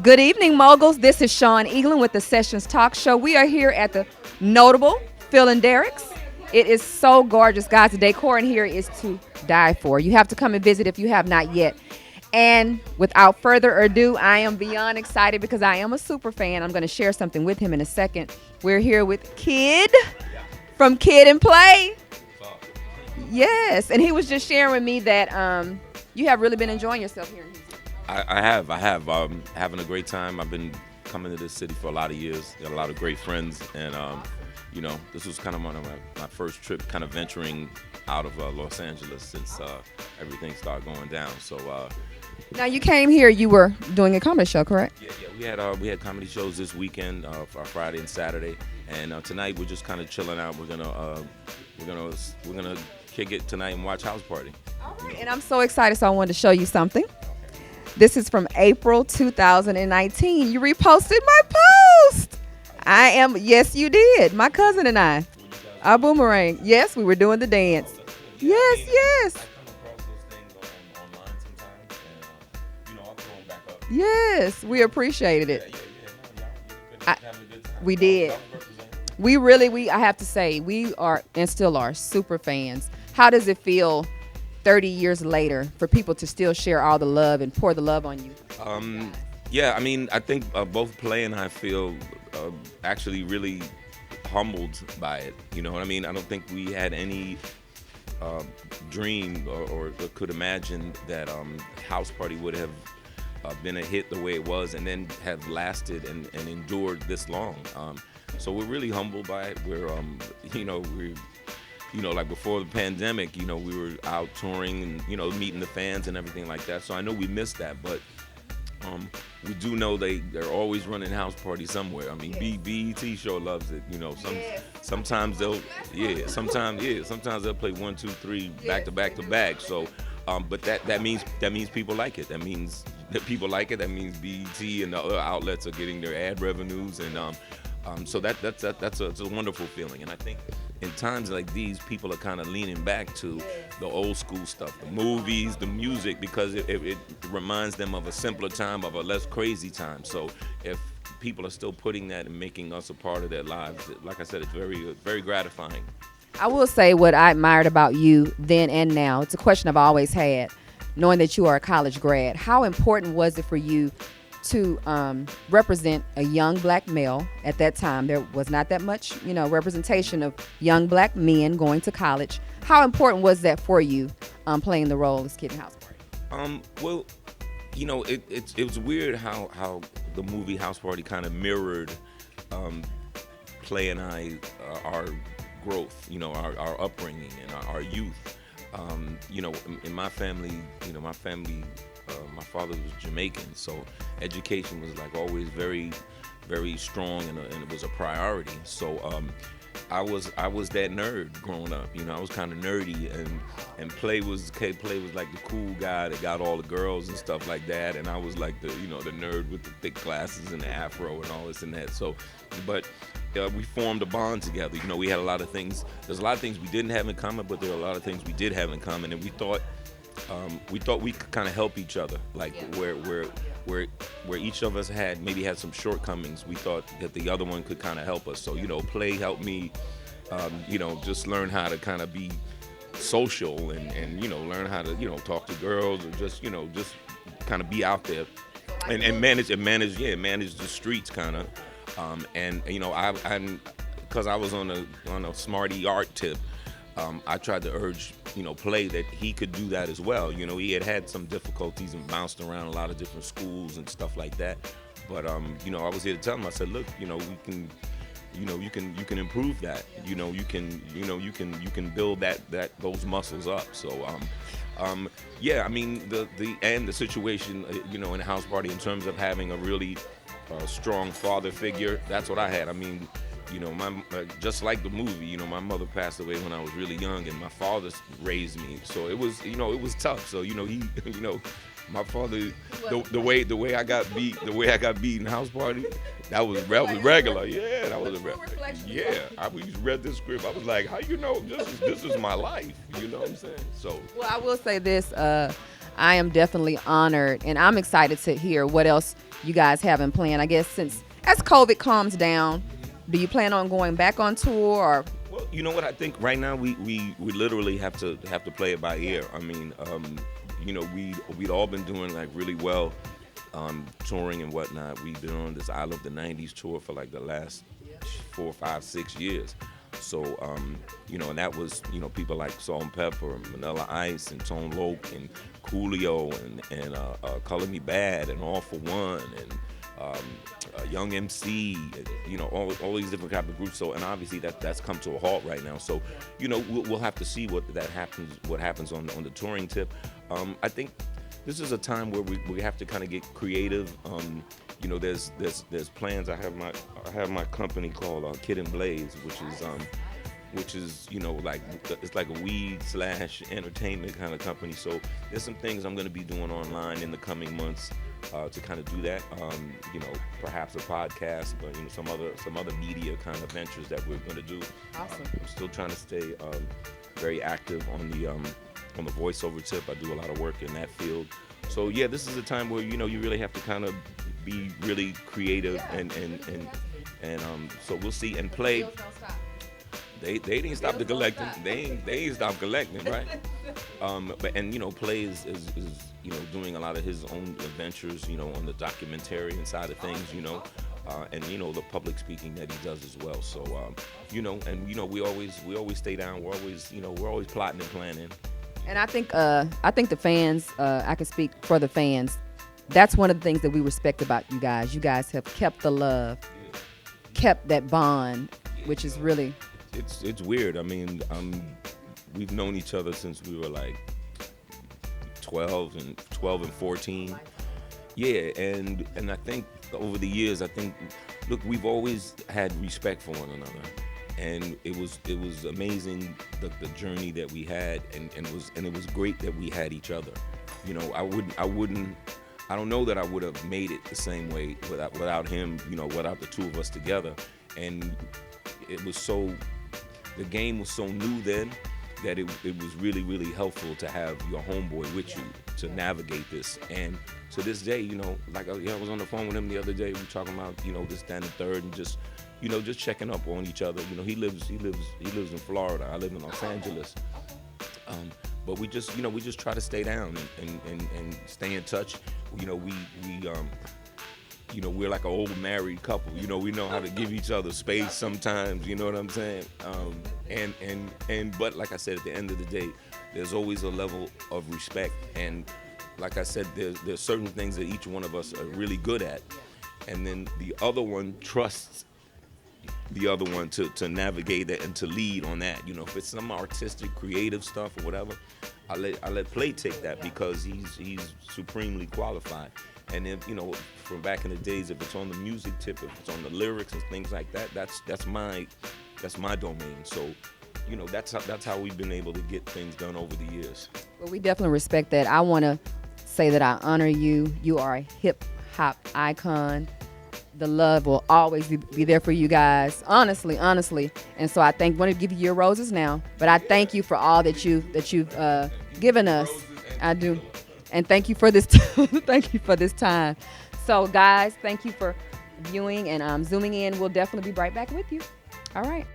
Good evening, moguls. This is Sean Eaglin with the Sessions Talk Show. We are here at the notable Phil and Derek's. It is so gorgeous, guys. The decor in here is to die for. You have to come and visit if you have not yet. And without further ado, I am beyond excited because I am a super fan. I'm going to share something with him in a second. We're here with Kid from Kid and Play. Yes, and he was just sharing with me that you have really been enjoying yourself here in Houston. I have. Having a great time. I've been coming to this city for a lot of years. Got a lot of great friends, and this was kind of one of my first trip, kind of venturing out of Los Angeles since everything started going down. So. Now you came here. You were doing a comedy show, correct? Yeah. We had comedy shows this weekend, for Friday and Saturday, and tonight we're just kind of chilling out. We're gonna kick it tonight and watch House Party. All right, and I'm so excited. So I wanted to show you something. This is from April 2019. You reposted my post. Yes, you did. My cousin and I. Our boomerang. Yes, we were doing the dance. Yes. Yes, we appreciated it. We did. I have to say, we are and still are super fans. How does it feel 30 years later for people to still share all the love and pour the love on you? I think both Play and I feel actually really humbled by it. You know what I mean? I don't think we had any dream or could imagine that House Party would have been a hit the way it was and then have lasted and endured this long. So we're really humbled by it. Like before the pandemic, we were out touring and, meeting the fans and everything like that. So I know we missed that, but we do know they're always running House Party somewhere. I mean, BET sure loves it. Sometimes they'll play 1, 2, 3 back to back to back. So, but that means people like it. That means that people like it. That means BET and the other outlets are getting their ad revenues, and so that's a wonderful feeling. And I think in times like these, people are kind of leaning back to the old school stuff, the movies, the music, because it reminds them of a simpler time, of a less crazy time. So if people are still putting that and making us a part of their lives, like I said, it's very, very gratifying. I will say what I admired about you then and now. It's a question I've always had, knowing that you are a college grad. How important was it for you to represent a young black male at that time? There was not that much, representation of young black men going to college. How important was that for you, playing the role as Kid in House Party? It was weird how the movie House Party kind of mirrored Play and I, our growth, our upbringing and our youth. In my family, my father was Jamaican, so education was like always very, very strong, and it was a priority. So I was that nerd growing up. I was kind of nerdy, and Play was like the cool guy that got all the girls and stuff like that, and I was like the nerd with the thick glasses and the afro and all this and that. So, but we formed a bond together. We had a lot of things. There's a lot of things we didn't have in common, but there were a lot of things we did have in common, and we thought we could kind of help each other, like where each of us had some shortcomings. We thought that the other one could kind of help us. So Play helped me, just learn how to kind of be social and learn how to talk to girls, or just kind of be out there and manage the streets kind of. I'm because I was on a smarty art tip. I tried to urge, Play that he could do that as well. He had some difficulties and bounced around a lot of different schools and stuff like that. But I was here to tell him. I said, look, we can, you can improve that. You can build those muscles up. So the situation, in a House Party in terms of having a really strong father figure. That's what I had. I mean, just like the movie, my mother passed away when I was really young, and my father raised me. So it was tough. So my father, the way I got beat in House Party, that was regular. Yeah, that was yeah. I read this script. I was like, how this is my life? You know what I'm saying? So. Well, I will say this. I am definitely honored, and I'm excited to hear what else you guys have in plan. I guess since as COVID calms down, do you plan on going back on tour or? Well, you know what? I think right now we literally have to play it by ear. I mean, you know, we'd all been doing like really well, touring and whatnot. We've been on this I Love the '90s tour for like the last 4, 5, 6 years. So, you know, and that was, you know, people like Salt and Pepper and Vanilla Ice and Tone Loc and Coolio and Color Me Bad and All for One and Young MC, and, you know, all these different type of groups. So, and obviously that's come to a halt right now. So, you know, we'll have to see what happens on the touring tip. I think this is a time where we have to kind of get creative. You know, there's plans. I have my company called Kid and Blaze, which is you know, like it's like a weed / entertainment kind of company. So there's some things I'm going to be doing online in the coming months to kind of do that. You know, perhaps a podcast, but you know, some other media kind of ventures that we're going to do. Awesome. I'm still trying to stay very active on the voiceover tip. I do a lot of work in that field. So yeah, this is a time where, you know, you really have to kind of be really creative and so we'll see. And Play, they didn't stop the collecting. They ain't stopped collecting, right? But and you know, Play is you know, doing a lot of his own adventures, you know, on the documentarian side of things, you know, and you know, the public speaking that he does as well. So you know, and you know, we always stay down. We're always plotting and planning. And I think the fans, I can speak for the fans. That's one of the things that we respect about you guys. You guys have kept the love, kept that bond, which is really. It's weird. I mean, we've known each other since we were like 12 and 14. Yeah, and I think over the years, look, we've always had respect for one another. And it was amazing the journey that we had, and it was great that we had each other. You know, I don't know that I would have made it the same way without him. You know, without the two of us together. And it was the game was so new then that it was really, really helpful to have your homeboy with you to navigate this. And to this day, you know, like I was on the phone with him the other day. We were talking about, you know, this, that, and the third, and just, you know, just checking up on each other. You know, he lives in Florida. I live in Los Angeles. But we just try to stay down and stay in touch. You know, you know, we're like an old married couple. You know, we know how to give each other space sometimes. You know what I'm saying? But like I said, at the end of the day, there's always a level of respect. And like I said, there's certain things that each one of us are really good at, and then the other one trusts the other one to navigate it and to lead on that. You know, if it's some artistic, creative stuff or whatever, I let Play take that because he's supremely qualified. And if, you know, from back in the days, if it's on the music tip, if it's on the lyrics and things like that, that's my domain. So, you know, that's how we've been able to get things done over the years. Well, we definitely respect that. I want to say that I honor you. You are a hip hop icon. The love will always be there for you guys, honestly. And so I want to give you your roses now, but I thank you for all that you've given us. I do. And thank you for this. Thank you for this time. So, guys, thank you for viewing and zooming in. We'll definitely be right back with you. All right.